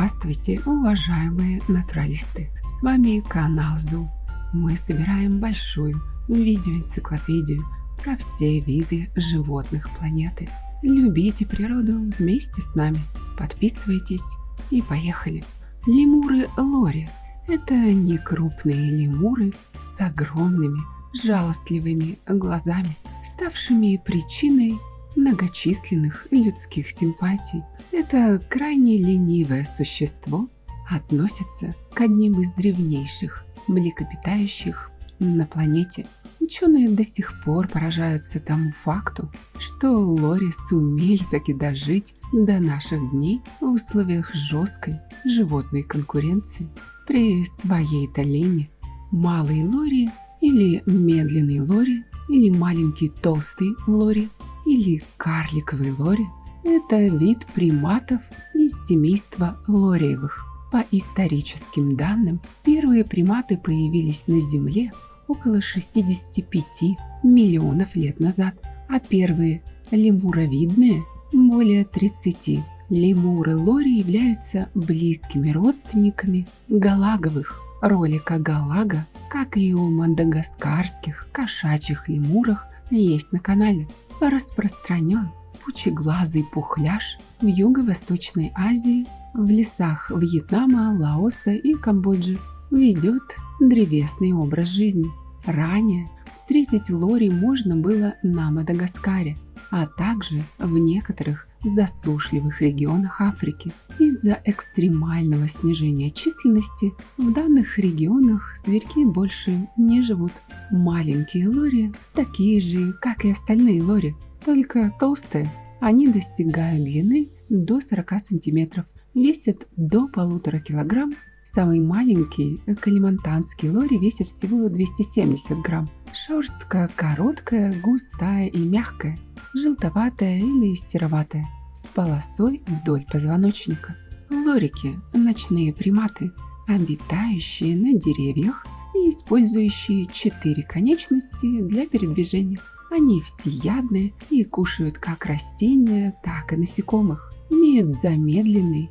Здравствуйте, уважаемые натуралисты! С вами канал ЗУ. Мы собираем большую видеоэнциклопедию про все виды животных планеты. Любите природу вместе с нами. Подписывайтесь и поехали! Лемуры Лори – это некрупные лемуры с огромными жалостливыми глазами, ставшими причиной многочисленных людских симпатий. Это крайне ленивое существо относится к одним из древнейших млекопитающих на планете. Ученые до сих пор поражаются тому факту, что лори сумели таки дожить до наших дней в условиях жесткой животной конкуренции. При своей-то лени малый лори или медленный лори или маленький толстый лори или карликовый лори – это вид приматов из семейства лориевых. По историческим данным, первые приматы появились на Земле около 65 миллионов лет назад, а первые лемуровидные – более 30. Лемуры лори являются близкими родственниками галаговых. Ролик о галага, как и о мадагаскарских кошачьих лемурах, есть на канале. Распространен пучеглазый пухляж в Юго-Восточной Азии, в лесах Вьетнама, Лаоса и Камбоджи. Ведет древесный образ жизни. Ранее встретить лори можно было на Мадагаскаре, а также в некоторых засушливых регионах Африки. Из-за экстремального снижения численности в данных регионах зверьки больше не живут. Маленькие лори такие же, как и остальные лори, только толстые. Они достигают длины до 40 сантиметров, весят до 1,5 килограмм. Самый маленький калимантанский лори весит всего 270 грамм. Шерстка короткая, густая и мягкая, желтоватая или сероватая, с полосой вдоль позвоночника. Лорики – ночные приматы, обитающие на деревьях и использующие 4 конечности для передвижения. Они всеядны и кушают как растения, так и насекомых. Имеют замедленный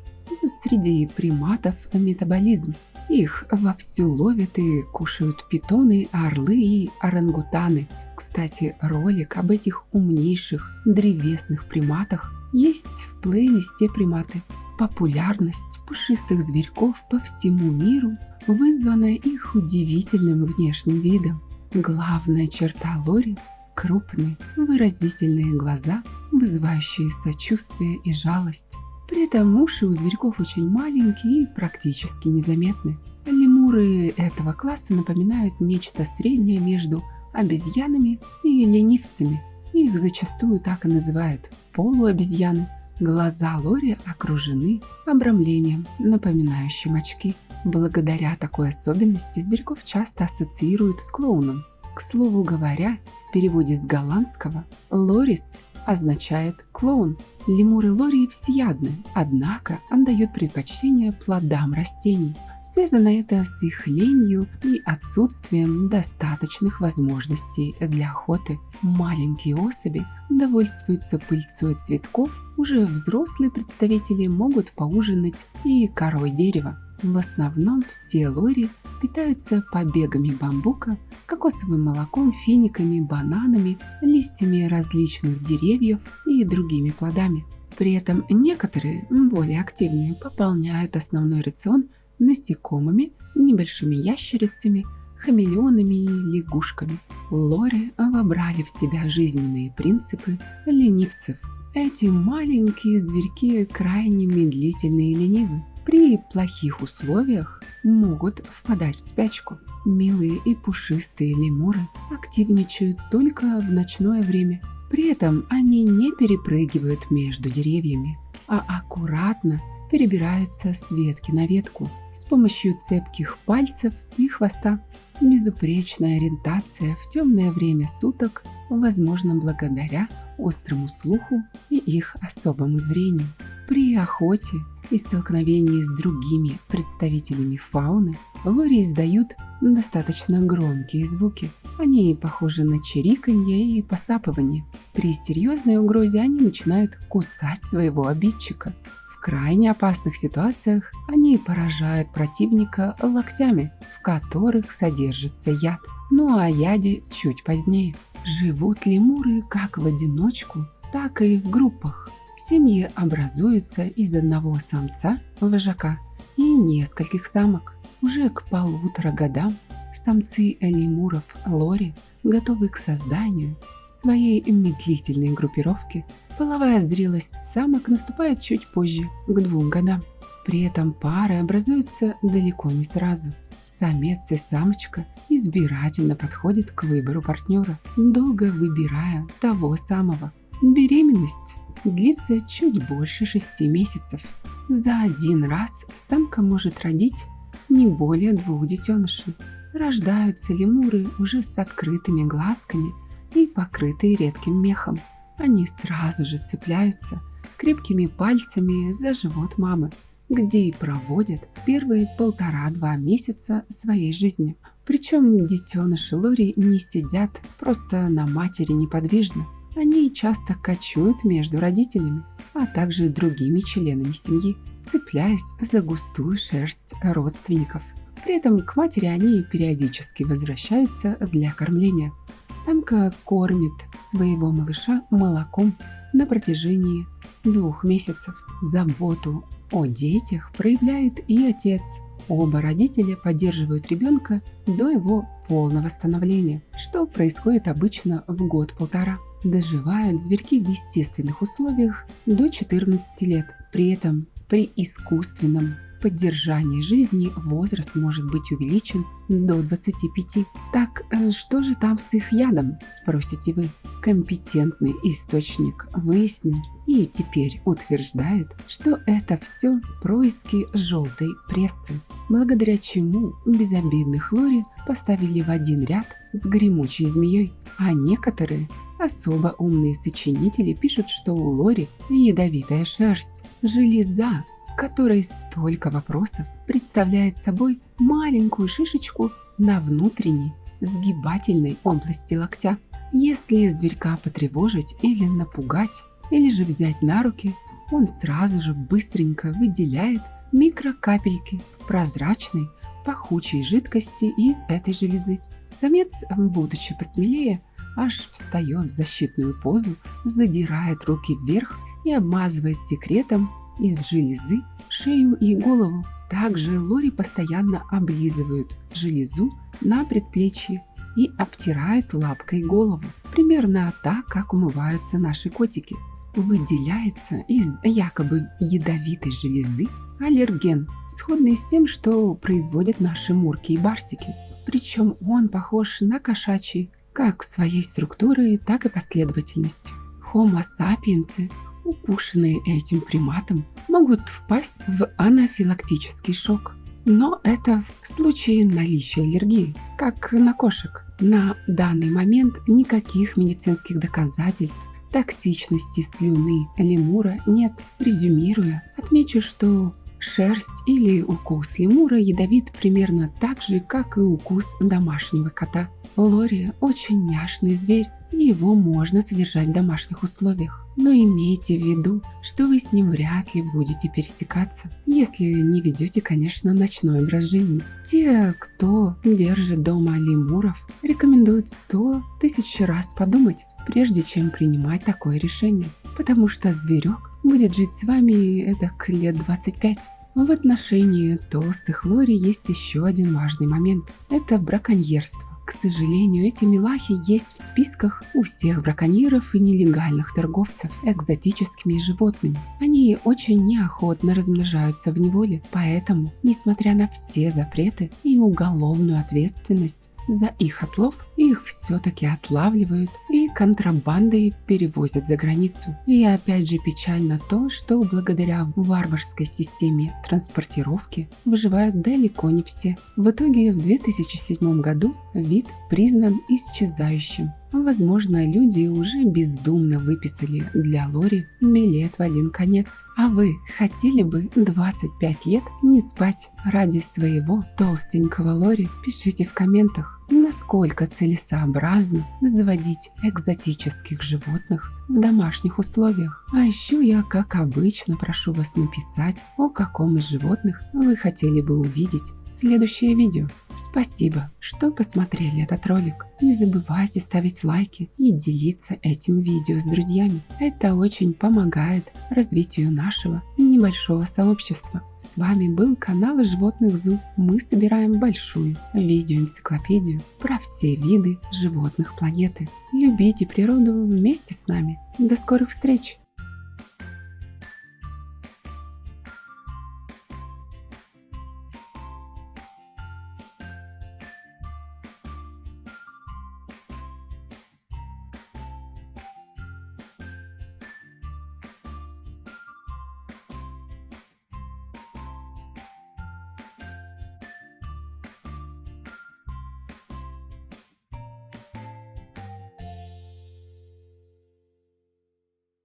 среди приматов метаболизм. Их вовсю ловят и кушают питоны, орлы и орангутаны. Кстати, ролик об этих умнейших древесных приматах есть в плейлисте «Приматы». Популярность пушистых зверьков по всему миру вызвана их удивительным внешним видом. Главная черта лори – крупные, выразительные глаза, вызывающие сочувствие и жалость. При этом уши у зверьков очень маленькие и практически незаметны. Лемуры этого класса напоминают нечто среднее между обезьянами и ленивцами. Их зачастую так и называют – полуобезьяны. Глаза лори окружены обрамлением, напоминающим очки. Благодаря такой особенности зверьков часто ассоциируют с клоуном. К слову говоря, в переводе с голландского «лорис» означает «клоун». Лемуры лори всеядны, однако отдают предпочтение плодам растений. Связано это с их ленью и отсутствием достаточных возможностей для охоты. Маленькие особи довольствуются пыльцой цветков, уже взрослые представители могут поужинать и корой дерева. В основном все лори питаются побегами бамбука, кокосовым молоком, финиками, бананами, листьями различных деревьев и другими плодами. При этом некоторые, более активные, пополняют основной рацион насекомыми, небольшими ящерицами, хамелеонами и лягушками. Лори вобрали в себя жизненные принципы ленивцев. Эти маленькие зверьки крайне медлительны и ленивы. При плохих условиях могут впадать в спячку. Милые и пушистые лемуры активничают только в ночное время. При этом они не перепрыгивают между деревьями, а аккуратно перебираются с ветки на ветку с помощью цепких пальцев и хвоста. Безупречная ориентация в темное время суток возможна благодаря острому слуху и их особому зрению. При охоте и столкновении с другими представителями фауны лори издают достаточно громкие звуки. Они похожи на чириканье и посапывание. При серьезной угрозе они начинают кусать своего обидчика. В крайне опасных ситуациях они поражают противника локтями, в которых содержится яд. Ну а о яде чуть позднее. Живут лемуры как в одиночку, так и в группах. Семьи образуются из одного самца, вожака, и нескольких самок. Уже к 1,5 годам самцы лемуров лори готовы к созданию своей медлительной группировки. Половая зрелость самок наступает чуть позже, к 2 годам. При этом пары образуются далеко не сразу. Самец и самочка избирательно подходят к выбору партнера, долго выбирая того самого. Беременность длится чуть больше 6 месяцев. За один раз самка может родить не более 2 детенышей. Рождаются лемуры уже с открытыми глазками и покрытые редким мехом. Они сразу же цепляются крепкими пальцами за живот мамы, где и проводят первые 1,5-2 месяца своей жизни. Причем детеныши лори не сидят просто на матери неподвижно. Они часто кочуют между родителями, а также другими членами семьи, цепляясь за густую шерсть родственников. При этом к матери они периодически возвращаются для кормления. Самка кормит своего малыша молоком на протяжении 2 месяцев. Заботу о детях проявляет и отец. Оба родителя поддерживают ребенка до его полного становления, что происходит обычно в 1-1,5 года. Доживают зверьки в естественных условиях до 14 лет. При этом при искусственном поддержании жизни возраст может быть увеличен до 25. Так что же там с их ядом, спросите вы? Компетентный источник выяснил и теперь утверждает, что это все происки желтой прессы, благодаря чему безобидных лори поставили в один ряд с гремучей змеей, а некоторые особо умные сочинители пишут, что у лори ядовитая шерсть, железа, которой столько вопросов, представляет собой маленькую шишечку на внутренней сгибательной области локтя. Если зверька потревожить или напугать, или же взять на руки, он сразу же быстренько выделяет микрокапельки прозрачной пахучей жидкости из этой железы. Самец, будучи посмелее, аж встает в защитную позу, задирает руки вверх и обмазывает секретом из железы шею и голову. Также лори постоянно облизывают железу на предплечье и обтирают лапкой голову. Примерно так, как умываются наши котики. Выделяется из якобы ядовитой железы аллерген, сходный с тем, что производят наши мурки и барсики. Причем он похож на кошачий, как своей структурой, так и последовательностью. Homo sapiens, укушенные этим приматом, могут впасть в анафилактический шок. Но это в случае наличия аллергии, как на кошек. На данный момент никаких медицинских доказательств токсичности слюны лемура нет. Резюмируя, отмечу, что шерсть или укус лемура ядовит примерно так же, как и укус домашнего кота. Лори очень няшный зверь, и его можно содержать в домашних условиях. Но имейте в виду, что вы с ним вряд ли будете пересекаться, если не ведете, конечно, ночной образ жизни. Те, кто держит дома лемуров, рекомендуют 100 000 раз подумать, прежде чем принимать такое решение, потому что зверек будет жить с вами эдак лет 25. В отношении толстых лори есть еще один важный момент – это браконьерство. К сожалению, эти милахи есть в списках у всех браконьеров и нелегальных торговцев экзотическими животными. Они очень неохотно размножаются в неволе, поэтому, несмотря на все запреты и уголовную ответственность за их отлов, их все-таки отлавливают и контрабандой перевозят за границу. И опять же печально то, что благодаря варварской системе транспортировки выживают далеко не все. В итоге в 2007 году вид признан исчезающим. Возможно, люди уже бездумно выписали для лори билет в один конец. А вы хотели бы 25 лет не спать ради своего толстенького лори? Пишите в комментах. насколько целесообразно заводить экзотических животных в домашних условиях. А еще я, как обычно, прошу вас написать, о каком из животных вы хотели бы увидеть в следующее видео. Спасибо, что посмотрели этот ролик. Не забывайте ставить лайки и делиться этим видео с друзьями. Это очень помогает развитию нашего небольшого сообщества. С вами был канал Животных Зу. Мы собираем большую видеоэнциклопедию про все виды животных планеты. Любите природу вместе с нами. До скорых встреч!